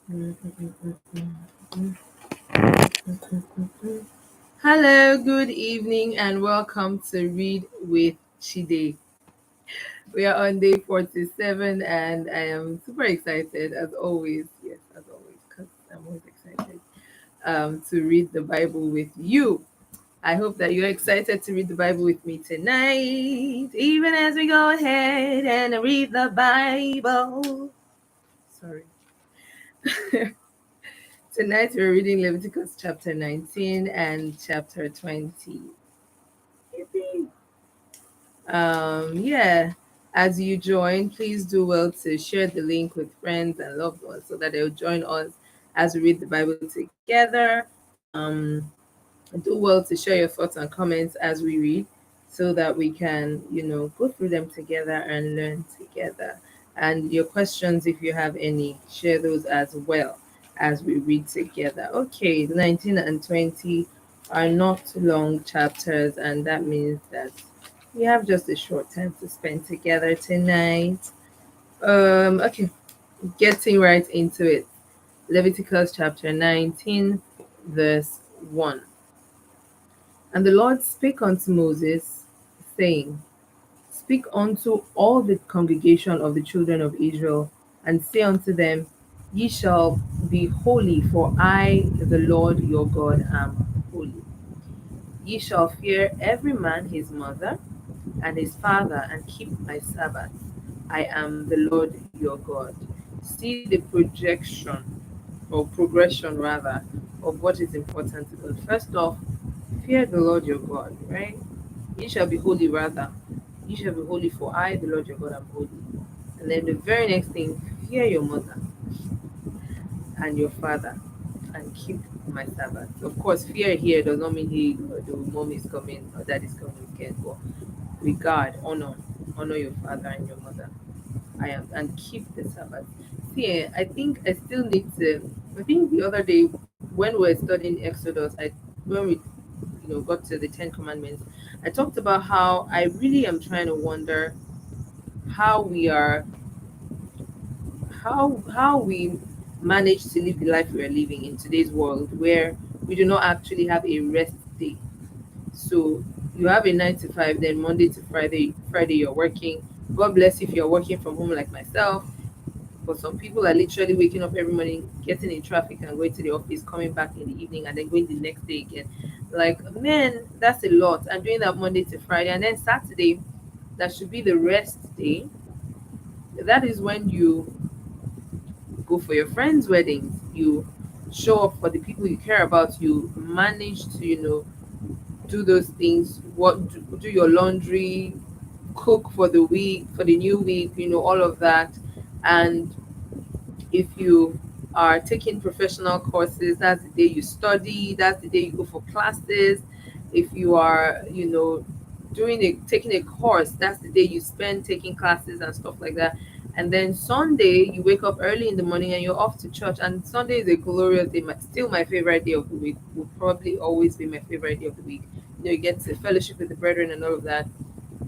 Hello, good evening, and welcome to Read with Chide. We are on day 47, and I am super excited as always. Yes, as always, because I'm always excited to read the Bible with you. I hope that you're excited to read the Bible with me tonight, even as we go ahead and read the Bible. Sorry. Tonight we're reading Leviticus chapter 19 and chapter 20. Yippee. Yeah, as you join, please do well to share the link with friends and loved ones so that they'll join us as we read the Bible together. Do well to share your thoughts and comments as we read so that we can, go through them together and learn together. And your questions, if you have any, share those as well as we read together. Okay, 19 and 20 are not long chapters, and that means that we have just a short time to spend together tonight. Okay, getting right into it. Leviticus chapter 19, verse 1. And the Lord spake unto Moses, saying, Speak unto all the congregation of the children of Israel, and say unto them, Ye shall be holy, for I, the Lord your God, am holy. Ye shall fear every man his mother and his father, and keep my Sabbath. I am the Lord your God. See the projection, or progression rather, of what is important to God. First off, fear the Lord your God, right? Ye shall be holy, rather. Ye shall be holy, for I, the Lord your God, am holy. And then the very next thing, fear your mother and your father, and keep my Sabbath. Of course, fear here does not mean hey, the mom is coming or dad is coming again, but regard, honor your father and your mother. I am, and keep the Sabbath. See, I think I still need to. I think the other day when we were studying Exodus, when we got to the Ten Commandments, I talked about how I really am trying to wonder how we are how we manage to live the life we are living in today's world where we do not actually have a rest day. So you have a 9 to 5, then Monday to Friday you're working. God bless you if you're working from home like myself. But some people are literally waking up every morning, getting in traffic and going to the office, coming back in the evening, and then going the next day again. Like, man, that's a lot. I'm doing that Monday to Friday. And then Saturday, that should be the rest day. That is when you go for your friends' weddings. You show up for the people you care about. You manage to, do those things. Do your laundry, cook for the week, for the new week, all of that. And if you are taking professional courses, that's the day you study, that's the day you go for classes. If you are, taking a course, that's the day you spend taking classes and stuff like that. And then Sunday, you wake up early in the morning and you're off to church. And Sunday is a glorious day, still my favorite day of the week. Will probably always be my favorite day of the week. You get to fellowship with the brethren and all of that.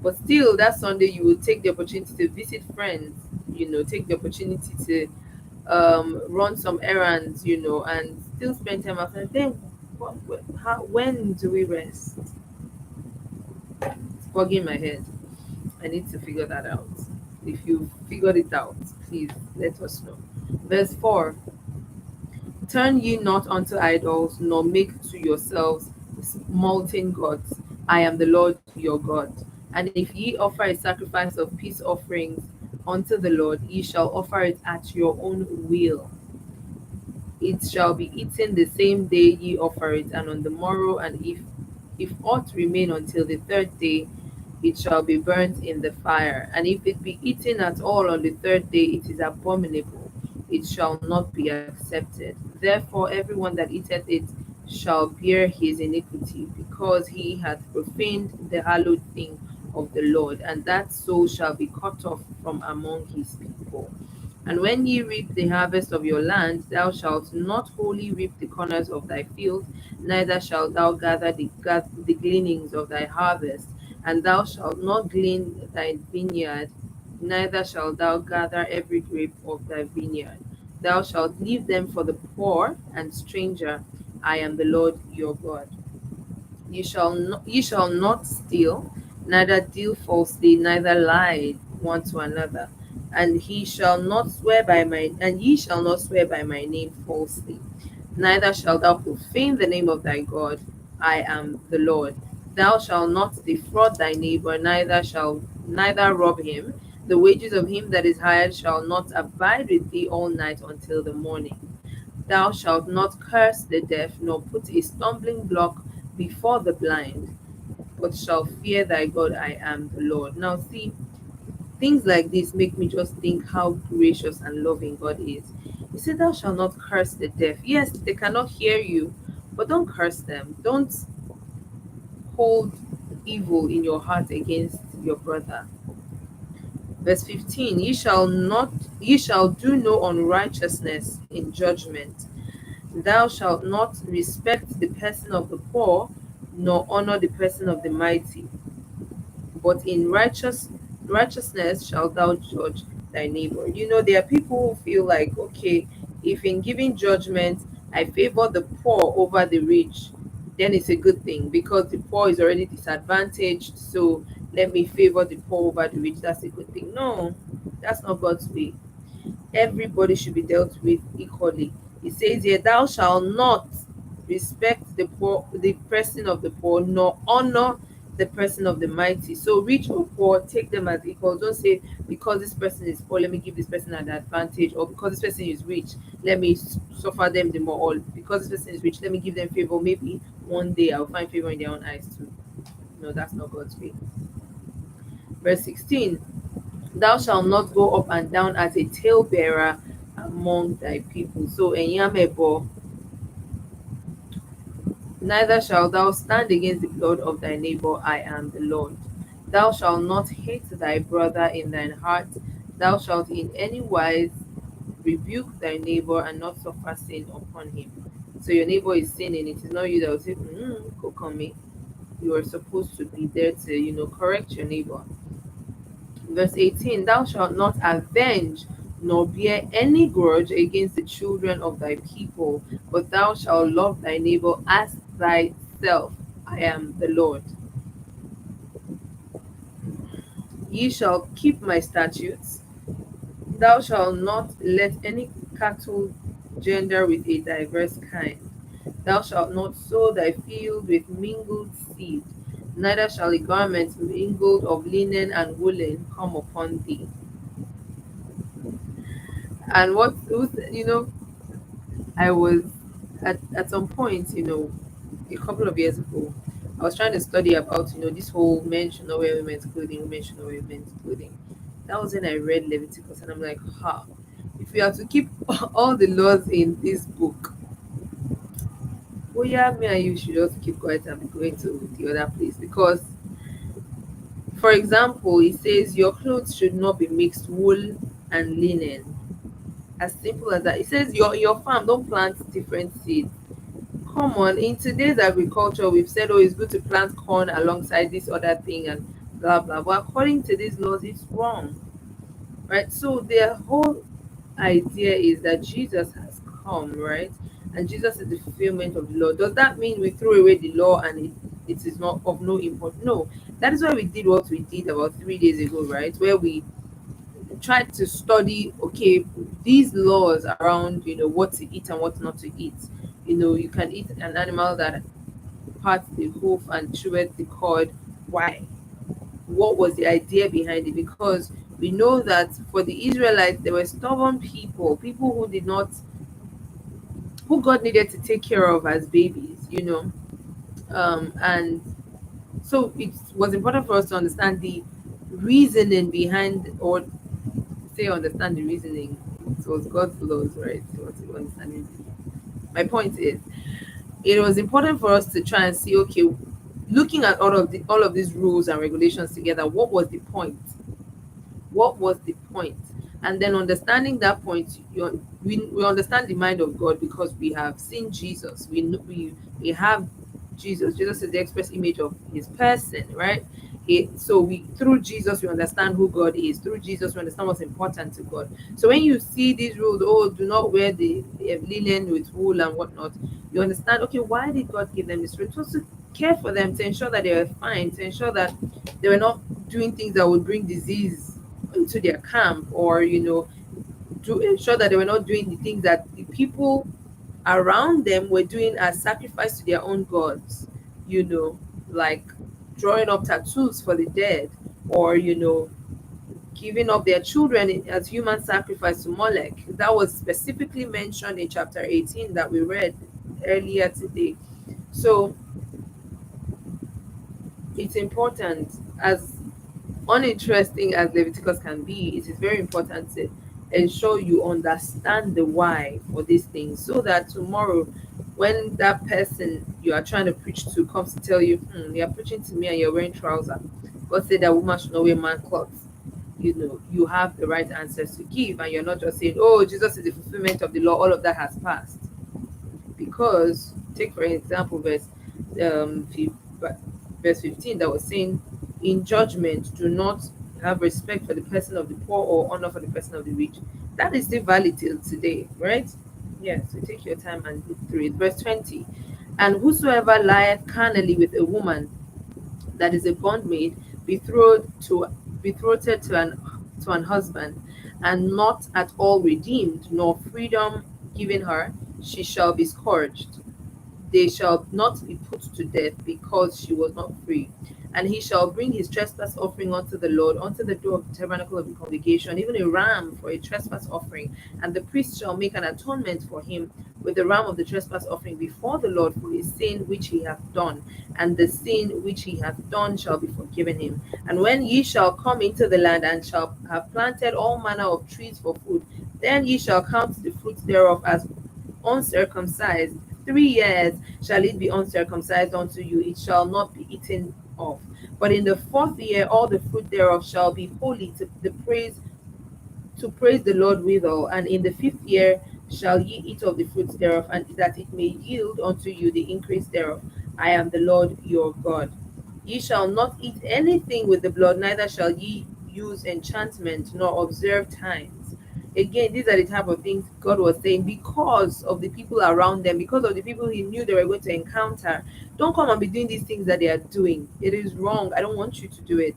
But still, that Sunday, you will take the opportunity to visit friends. Take the opportunity to run some errands, and still spend time outside. Then, when do we rest? It's bugging my head. I need to figure that out. If you figured it out, please let us know. Verse 4. Turn ye not unto idols, nor make to yourselves molten gods. I am the Lord your God. And if ye offer a sacrifice of peace offerings unto the Lord, ye shall offer it at your own will. It shall be eaten the same day ye offer it, and on the morrow, and if aught remain until the third day, it shall be burnt in the fire. And if it be eaten at all on the third day, it is abominable, it shall not be accepted. Therefore everyone that eateth it shall bear his iniquity, because he hath profaned the hallowed thing of the Lord, and that soul shall be cut off from among his people. And when ye reap the harvest of your land, thou shalt not wholly reap the corners of thy field, neither shalt thou gather the gleanings of thy harvest. And thou shalt not glean thy vineyard, neither shalt thou gather every grape of thy vineyard. Thou shalt leave them for the poor and stranger. I am the Lord your God. Ye shall not steal, neither deal falsely, neither lie one to another. And ye shall not swear by my name falsely. Neither shalt thou profane the name of thy God. I am the Lord. Thou shalt not defraud thy neighbor, neither rob him. The wages of him that is hired shall not abide with thee all night until the morning. Thou shalt not curse the deaf, nor put a stumbling block before the blind, but shall fear thy God. I am the Lord. Now, see, things like this make me just think how gracious and loving God is. He said, thou shalt not curse the deaf. Yes, they cannot hear you, but don't curse them. Don't hold evil in your heart against your brother. Verse 15, ye shall do no unrighteousness in judgment. Thou shalt not respect the person of the poor, nor honor the person of the mighty, but in righteousness shalt thou judge thy neighbor. There are people who feel like, okay, if in giving judgment I favor the poor over the rich, then it's a good thing because the poor is already disadvantaged. So let me favor the poor over the rich. That's a good thing. No, that's not God's way. Everybody should be dealt with equally. It says here, thou shalt not respect the poor, the person of the poor, nor honor the person of the mighty. So rich or poor, take them as equals. Don't say because this person is poor, let me give this person an advantage, or because this person is rich, let me suffer them the more. Or because this person is rich, let me give them favor. Maybe one day I'll find favor in their own eyes too. No, that's not God's way. Verse 16. Thou shalt not go up and down as a talebearer among thy people. So, enyamebo, neither shalt thou stand against the blood of thy neighbor. I am the Lord. Thou shalt not hate thy brother in thine heart. Thou shalt in any wise rebuke thy neighbor and not suffer sin upon him. So your neighbor is sinning. It is not you that will say, go come me. You are supposed to be there to, correct your neighbor. Verse 18, thou shalt not avenge nor bear any grudge against the children of thy people, but thou shalt love thy neighbor as thyself. I am the Lord. Ye shall keep my statutes. Thou shalt not let any cattle gender with a diverse kind. Thou shalt not sow thy field with mingled seed, neither shall a garment mingled of linen and woolen come upon thee. And I was at some point, a couple of years ago, I was trying to study about, this whole men should not wear women's clothing, women should not wear men's clothing. That was when I read Leviticus, and I'm like, if we have to keep all the laws in this book, oh yeah, me and you should just keep quiet and be going to the other place. Because, for example, it says your clothes should not be mixed wool and linen. As simple as that. It says your farm, don't plant different seeds. Come on, in today's agriculture, we've said, oh, it's good to plant corn alongside this other thing and blah blah. But according to these laws, it's wrong, right? So the whole idea is that Jesus has come, right? And Jesus is the fulfillment of the law. Does that mean we throw away the law and it is not of no import? No. That is why we did what we did about 3 days ago, right? Where we tried to study, okay, these laws around, what to eat and what not to eat. You can eat an animal that parts the hoof and cheweth the cord. Why? What was the idea behind it? Because we know that for the Israelites, they were stubborn people who did not, who God needed to take care of as babies. And so it was important for us to understand the reasoning behind, or say understand the reasoning. It was God's laws, right? So what to understand it. My point is, it was important for us to try and see, okay, looking at all of these rules and regulations together, what was the point? What was the point? And then understanding that point, we understand the mind of God because we have seen Jesus. We have Jesus. Jesus is the express image of his person, right? So we, through Jesus, we understand who God is. Through Jesus, we understand what's important to God. So when you see these rules, oh, do not wear the linen with wool and whatnot, you understand, okay, why did God give them this rule? It was to care for them, to ensure that they were fine, to ensure that they were not doing things that would bring disease into their camp, or to ensure that they were not doing the things that the people around them were doing as sacrifice to their own gods, you know, like drawing up tattoos for the dead, or giving up their children as human sacrifice to Molech. That was specifically mentioned in chapter 18 that we read earlier today. So it's important, as uninteresting as Leviticus can be, it is very important to ensure you understand the why for these things, so that tomorrow, when that person you are trying to preach to comes to tell you, you're preaching to me and you're wearing trousers, God said that woman should not wear man clothes, you have the right answers to give, and you're not just saying, oh, Jesus is the fulfillment of the law, all of that has passed. Because take for example verse 15 that was saying, in judgment do not have respect for the person of the poor or honor for the person of the rich. That is still valid till today, right? Yes, so take your time and look through it. Verse 20, and whosoever lieth carnally with a woman that is a bondmaid, betrothed to betrothed to an husband, and not at all redeemed, nor freedom given her, she shall be scourged. They shall not be put to death, because she was not free. And he shall bring his trespass offering unto the Lord, unto the door of the tabernacle of the congregation, even a ram for a trespass offering. And the priest shall make an atonement for him with the ram of the trespass offering before the Lord for his sin which he hath done. And the sin which he hath done shall be forgiven him. And when ye shall come into the land, and shall have planted all manner of trees for food, then ye shall count the fruit thereof as uncircumcised. 3 years shall it be uncircumcised unto you, it shall not be eaten of. But in the 4th year all the fruit thereof shall be holy to praise the Lord withal. And in the 5th year shall ye eat of the fruits thereof, and that it may yield unto you the increase thereof. I am the Lord your God. Ye shall not eat anything with the blood, neither shall ye use enchantment, nor observe times. Again, these are the type of things God was saying, because of the people around them, because of the people he knew they were going to encounter. Don't come and be doing these things that they are doing. It is wrong. I don't want you to do it.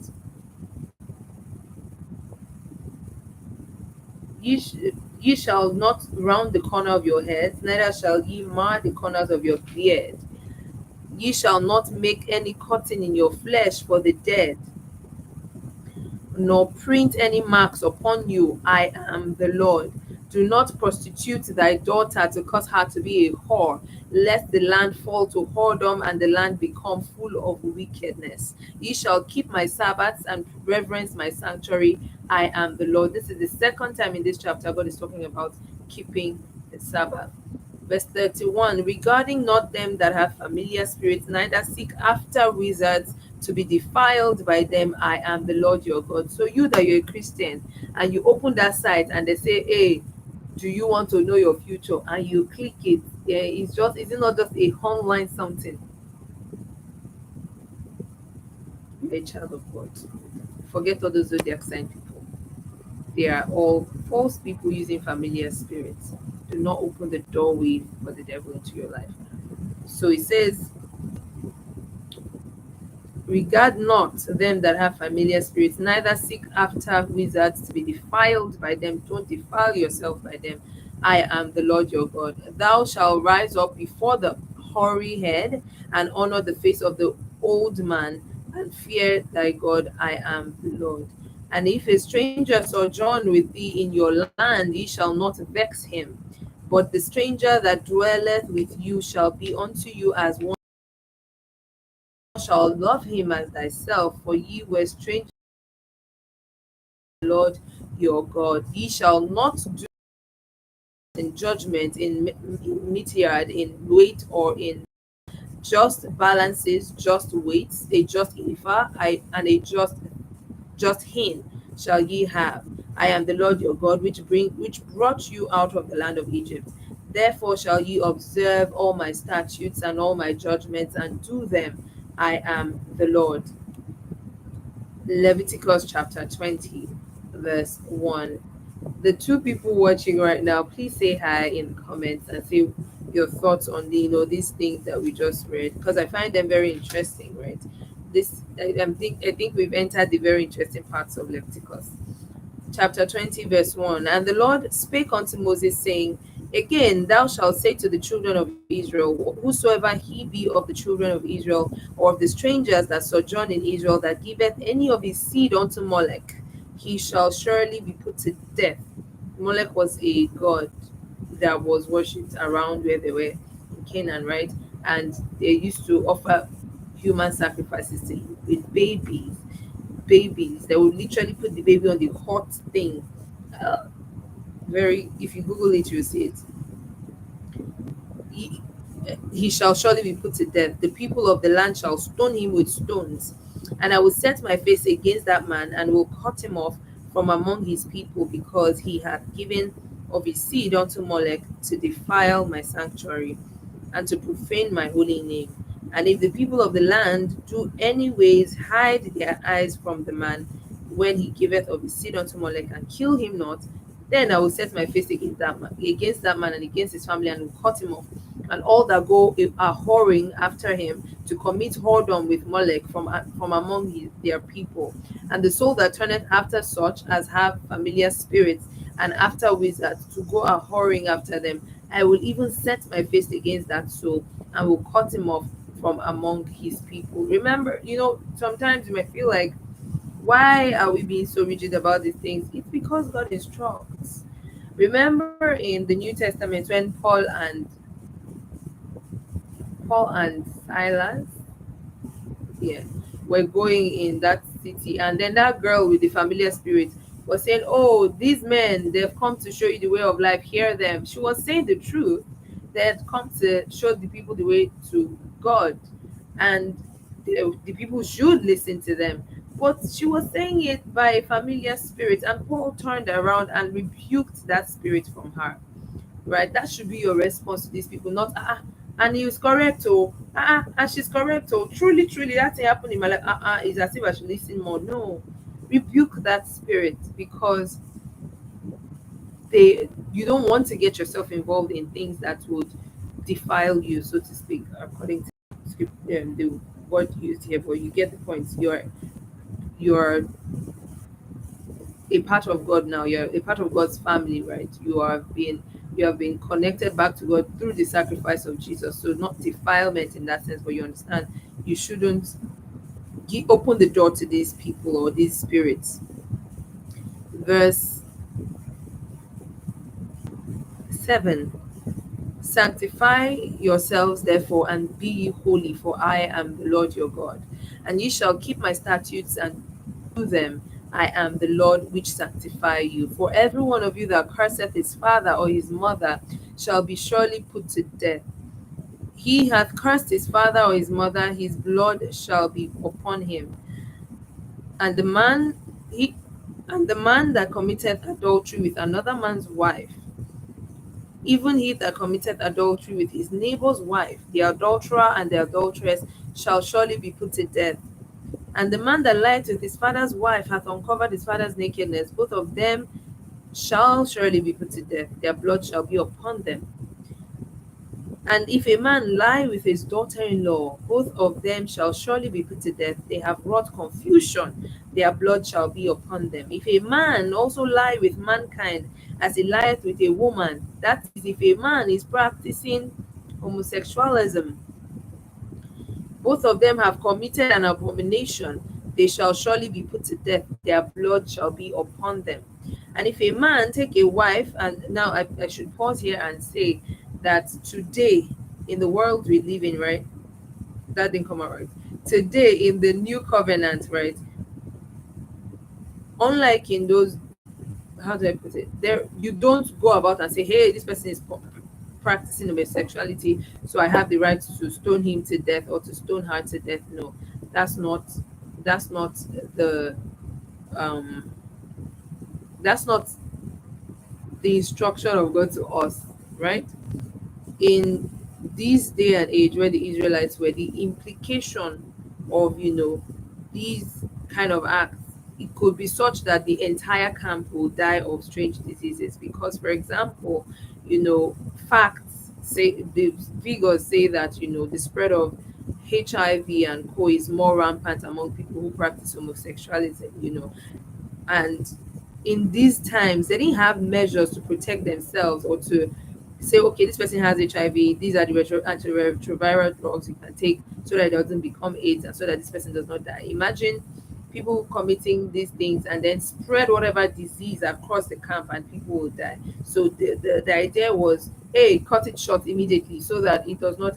Ye shall not round the corner of your heads, neither shall ye mar the corners of your beard. Ye shall not make any cutting in your flesh for the dead, nor print any marks upon you. I am the Lord. Do not prostitute thy daughter to cause her to be a whore, lest the land fall to whoredom and the land become full of wickedness. Ye shall keep my Sabbaths and reverence my sanctuary. I am the Lord. This is the second time in this chapter God is talking about keeping the Sabbath. Verse 31, regarding not them that have familiar spirits, neither seek after wizards to be defiled by them. I am the Lord your God. So you that you're a Christian and you open that site and they say, hey, do you want to know your future? And you click it. Yeah, is it not just a online something? You're a child of God. Forget all those zodiac sign people. They are all false people using familiar spirits. Do not open the doorway for the devil into your life. So it says, regard not them that have familiar spirits, neither seek after wizards to be defiled by them. Don't defile yourself by them. I am the Lord your God. Thou shalt rise up before the hoary head, and honor the face of the old man, and fear thy God. I am the Lord. And if a stranger sojourn with thee in your land, ye shall not vex him. But the stranger that dwelleth with you shall be unto you as one. Shall love him as thyself, for ye were strangers, Lord your God. Ye shall not do in judgment, in meteor, in weight, or in just balances, just weights, a just ephah, and a just hin shall ye have. I am the Lord your God, which brought you out of the land of Egypt. Therefore shall ye observe all my statutes and all my judgments, and do them. I am the Lord. Leviticus chapter 20, verse 1. The two people watching right now, please say hi in the comments and say your thoughts on these things that we just read, because I find them very interesting, right? I think we've entered the very interesting parts of Leviticus chapter 20, verse 1. And the Lord spake unto Moses, saying, Again, thou shalt say to the children of Israel, whosoever he be of the children of Israel, or of the strangers that sojourn in Israel, that giveth any of his seed unto Molech, he shall surely be put to death. Molech was a god that was worshipped around where they were in Canaan, right? And they used to offer human sacrifices to him with babies. They would literally put the baby on the hot thing. Very, if you Google it, you'll see it. He, he shall surely be put to death. The people of the land shall stone him with stones. And I will set my face against that man and will cut him off from among his people, because he hath given of his seed unto Molech to defile my sanctuary and to profane my holy name. And if the people of the land do anyways hide their eyes from the man when he giveth of his seed unto Molech, and kill him not, then I will set my face against that man and against his family, and will cut him off, and all that go are whoring after him to commit whoredom with Molech from among their people. And the soul that turneth after such as have familiar spirits, and after wizards, to go a whoring after them, I will even set my face against that soul, and will cut him off from among his people. Remember, sometimes you might feel like, why are we being so rigid about these things? It's because God instructs. Remember in the New Testament when Paul and Silas, yeah, were going in that city, and then that girl with the familiar spirit was saying, "Oh, these men, they've come to show you the way of life, hear them." She was saying the truth. They had come to show the people the way to God, and the people should listen to them. But she was saying it by a familiar spirit, and Paul turned around and rebuked that spirit from her. Right? That should be your response to these people, not and he was correct, and she's correct, truly, truly, that thing happened in my life. It's as if I should listen more. No, rebuke that spirit, because you don't want to get yourself involved in things that would defile you, so to speak, according to scripture, the word used here. But you get the point. You're a part of God now. You're a part of God's family, right? You have been connected back to God through the sacrifice of Jesus. So not defilement in that sense, but you understand you shouldn't open the door to these people or these spirits. Verse 7. Sanctify yourselves therefore, and be ye holy, for I am the Lord your God. And ye shall keep my statutes and do them. I am the Lord which sanctify you. For every one of you that curseth his father or his mother shall be surely put to death. He hath cursed his father or his mother, his blood shall be upon him. And the man that committeth adultery with another man's wife, even he that committed adultery with his neighbor's wife, the adulterer and the adulteress, shall surely be put to death. And the man that lieth with his father's wife hath uncovered his father's nakedness. Both of them shall surely be put to death. Their blood shall be upon them. And if a man lie with his daughter-in-law, both of them shall surely be put to death. They have wrought confusion, their blood shall be upon them. If a man also lie with mankind, as he lieth with a woman, that is, if a man is practicing homosexualism, both of them have committed an abomination, they shall surely be put to death, their blood shall be upon them. And if a man take a wife, and now I should pause here and say that today, in the world we live in, right? That didn't come out right. Today, in the new covenant, right? Unlike in those, how do I put it? There, you don't go about and say, "Hey, this person is practicing homosexuality, so I have the right to stone him to death or to stone her to death." No, that's not. That's not the. Um, that's not the instruction of God to us, right? In this day and age where the Israelites were, the implication of these kind of acts it could be such that the entire camp will die of strange diseases. Because, for example, facts say, the figures say that the spread of HIV and co is more rampant among people who practice homosexuality. And in these times they didn't have measures to protect themselves, or to say, okay, this person has HIV, these are the antiretroviral drugs you can take so that it doesn't become AIDS, and so that this person does not die. Imagine people committing these things and then spread whatever disease across the camp, and people will die. So the idea was, hey, cut it short immediately so that it does not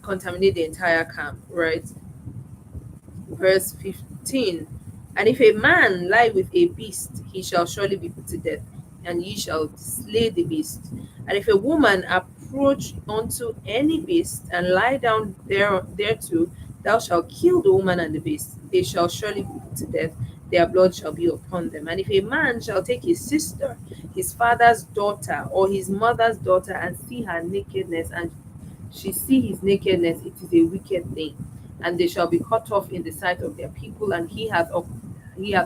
contaminate the entire camp, right? Verse 15. And if a man lie with a beast, he shall surely be put to death, and ye shall slay the beast. And if a woman approach unto any beast and lie down thereto, thou shalt kill the woman and the beast. They shall surely be put to death, their blood shall be upon them. And if a man shall take his sister, his father's daughter, or his mother's daughter, and see her nakedness, and she see his nakedness, it is a wicked thing, and they shall be cut off in the sight of their people. And he hath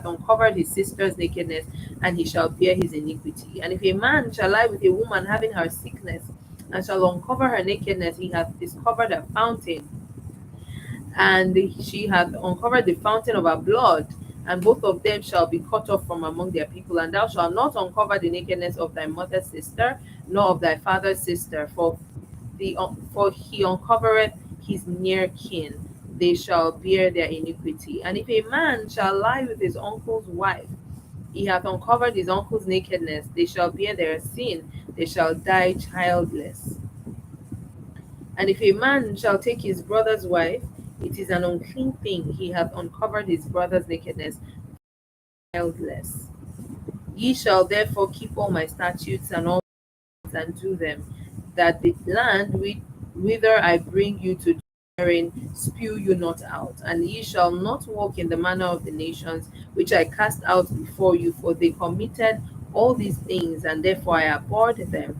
uncovered his sister's nakedness, and he shall bear his iniquity. And if a man shall lie with a woman having her sickness, and shall uncover her nakedness, he hath discovered a fountain, and she hath uncovered the fountain of her blood, and both of them shall be cut off from among their people. And thou shalt not uncover the nakedness of thy mother's sister, nor of thy father's sister, for he uncovereth his near kin; they shall bear their iniquity. And if a man shall lie with his uncle's wife, he hath uncovered his uncle's nakedness; they shall bear their sin; they shall die childless. And if a man shall take his brother's wife, it is an unclean thing; he hath uncovered his brother's nakedness; childless. Ye shall therefore keep all my statutes and all and do them, that the land whither I bring you to therein spew you not out. And ye shall not walk in the manner of the nations which I cast out before you, for they committed all these things, and therefore I abhorred them.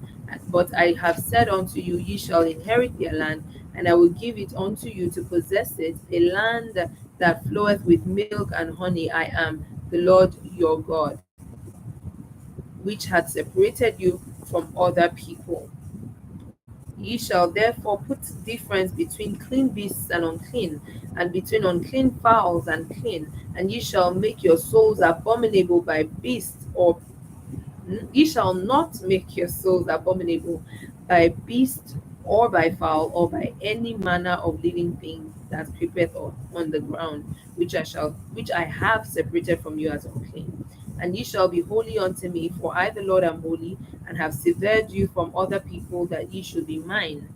But I have said unto you, ye shall inherit their land, and I will give it unto you to possess it, a land that floweth with milk and honey. I am the Lord your God, which had separated you from other people. Ye shall therefore put difference between clean beasts and unclean, and between unclean fowls and clean. And ye shall make your souls abominable by beasts, or ye shall not make your souls abominable by beast, or by fowl, or by any manner of living thing that creepeth on the ground, which I have separated from you as unclean. And ye shall be holy unto me, for I the Lord am holy, and have severed you from other people, that ye should be mine.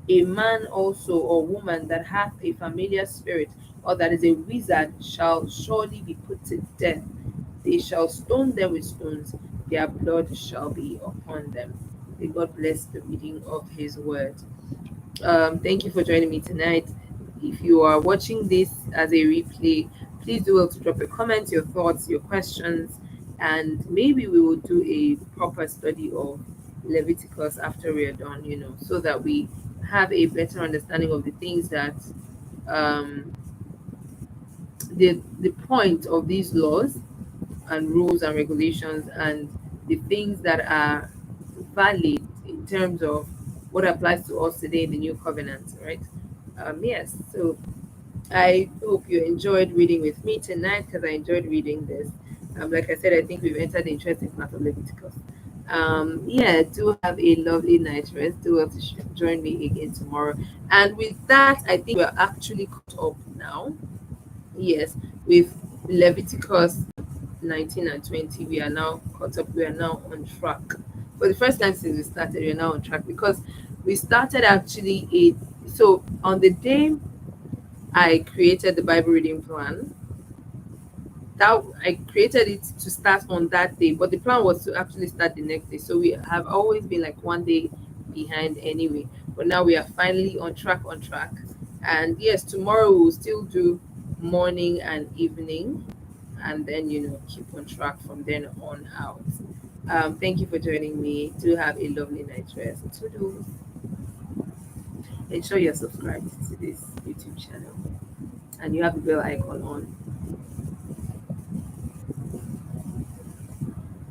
A man also or woman that hath a familiar spirit, or that is a wizard, shall surely be put to death. They shall stone them with stones; their blood shall be upon them. May God bless the reading of His word. Thank you for joining me tonight. If you are watching this as a replay, please do well to drop your comments, your thoughts, your questions, and maybe we will do a proper study of Leviticus after we are done, so that we have a better understanding of the things that um, the point of these laws and rules and regulations, and the things that are valid in terms of what applies to us today in the new covenant, right? Yes, so I hope you enjoyed reading with me tonight, because I enjoyed reading this. Like I said, I think we've entered the interesting part of Leviticus. Yeah, do have a lovely night rest. Do well to join me again tomorrow. And with that, I think we're actually caught up now. Yes, with Leviticus 19 and 20, we are now caught up. We are now on track. For the first time since we started, we are now on track, because we started actually so on the day I created the Bible reading plan, that I created it to start on that day, but the plan was to actually start the next day. So we have always been like one day behind anyway. But now we are finally on track, And yes, tomorrow we will still do morning and evening, and then keep on track from then on out. Thank you for joining me. Do have a lovely night rest. Toodles. Ensure you're subscribed to this YouTube channel, and you have the bell icon on.